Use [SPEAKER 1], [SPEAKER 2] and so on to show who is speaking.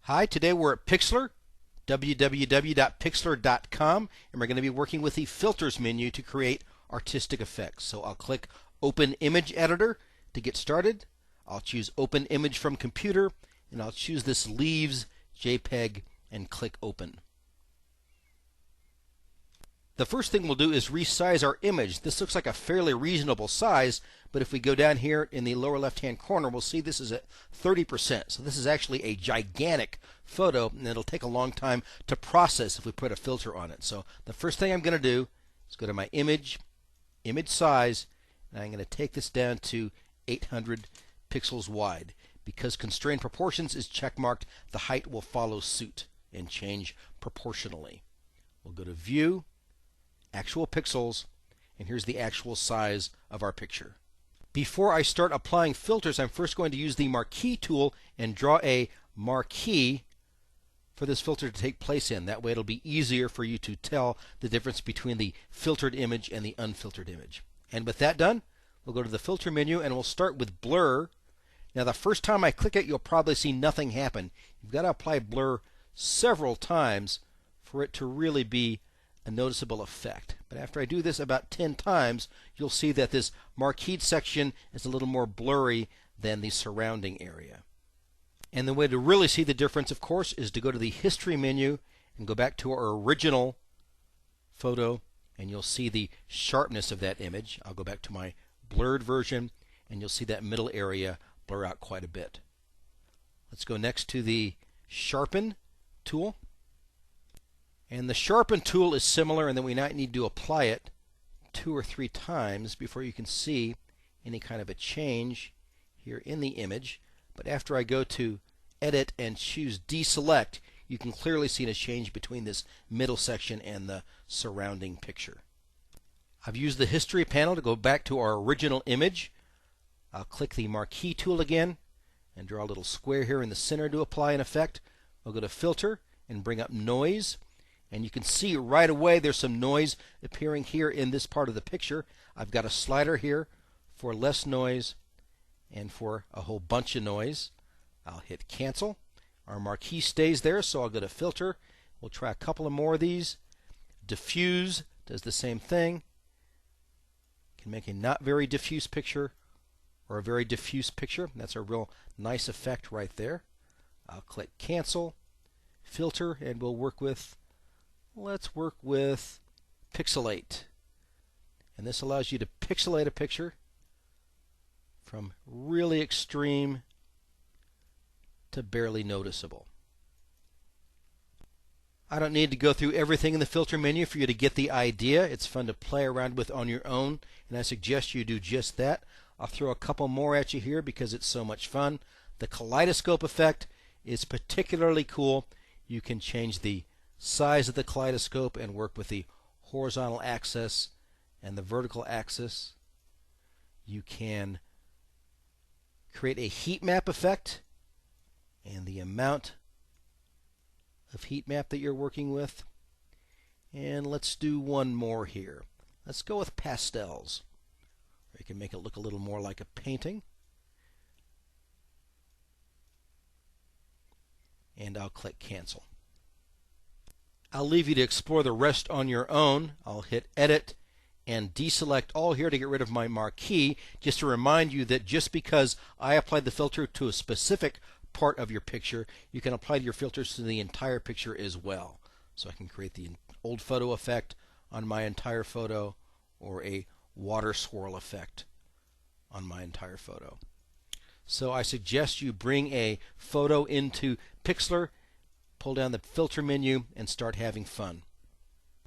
[SPEAKER 1] Hi, today we're at Pixlr, www.pixlr.com, and we're going to be working with the Filters menu to create artistic effects. So I'll click Open Image Editor to get started. I'll choose Open Image from Computer, and I'll choose this Leaves JPEG and click Open. The first thing we'll do is resize our image. This looks like a fairly reasonable size, but if we go down here in the lower left-hand corner, we'll see this is at 30%. So this is actually a gigantic photo, and it'll take a long time to process if we put a filter on it. So the first thing I'm going to do is go to my image size, and I'm going to take this down to 800 pixels wide. Because constrained proportions is checkmarked, the height will follow suit and change proportionally. We'll go to View, Actual Pixels, and here's the actual size of our picture. Before I start applying filters, I'm first going to use the Marquee tool and draw a marquee for this filter to take place in. That way it'll be easier for you to tell the difference between the filtered image and the unfiltered image. And with that done, we'll go to the filter menu and we'll start with blur. Now the first time I click it, you'll probably see nothing happen. You've got to apply blur several times for it to really be a noticeable effect. But after I do this about 10 times, you'll see that this marquee section is a little more blurry than the surrounding area. And the way to really see the difference, of course, is to go to the History menu and go back to our original photo, and you'll see the sharpness of that image. I'll go back to my blurred version, and you'll see that middle area blur out quite a bit. Let's go next to the Sharpen tool. And the Sharpen tool is similar in that we might need to apply it 2 or 3 times before you can see any kind of a change here in the image. But after I go to Edit and choose Deselect, you can clearly see a change between this middle section and the surrounding picture. I've used the History panel to go back to our original image. I'll click the Marquee tool again and draw a little square here in the center to apply an effect. I'll go to Filter and bring up Noise. And you can see right away there's some noise appearing here in this part of the picture. I've got a slider here for less noise and for a whole bunch of noise. I'll hit Cancel. Our marquee stays there, so I'll go to Filter. We'll try a couple of more of these. Diffuse does the same thing. Can make a not very diffuse picture or a very diffuse picture. That's a real nice effect right there. I'll click Cancel, Filter, and we'll work with Let's work with Pixelate. And this allows you to pixelate a picture from really extreme to barely noticeable. I don't need to go through everything in the filter menu for you to get the idea. It's fun to play around with on your own, and I suggest you do just that. I'll throw a couple more at you here because it's so much fun. The Kaleidoscope Effect is particularly cool. You can change the size of the kaleidoscope and work with the horizontal axis and the vertical axis. You can create a heat map effect and the amount of heat map that you're working with. And let's do one more here. Let's go with pastels. You can make it look a little more like a painting. And I'll click Cancel. I'll leave you to explore the rest on your own. I'll hit Edit and Deselect all here to get rid of my marquee, just to remind you that just because I applied the filter to a specific part of your picture, you can apply your filters to the entire picture as well. So I can create the old photo effect on my entire photo or a water swirl effect on my entire photo. So I suggest you bring a photo into Pixlr, pull down the filter menu, and start having fun.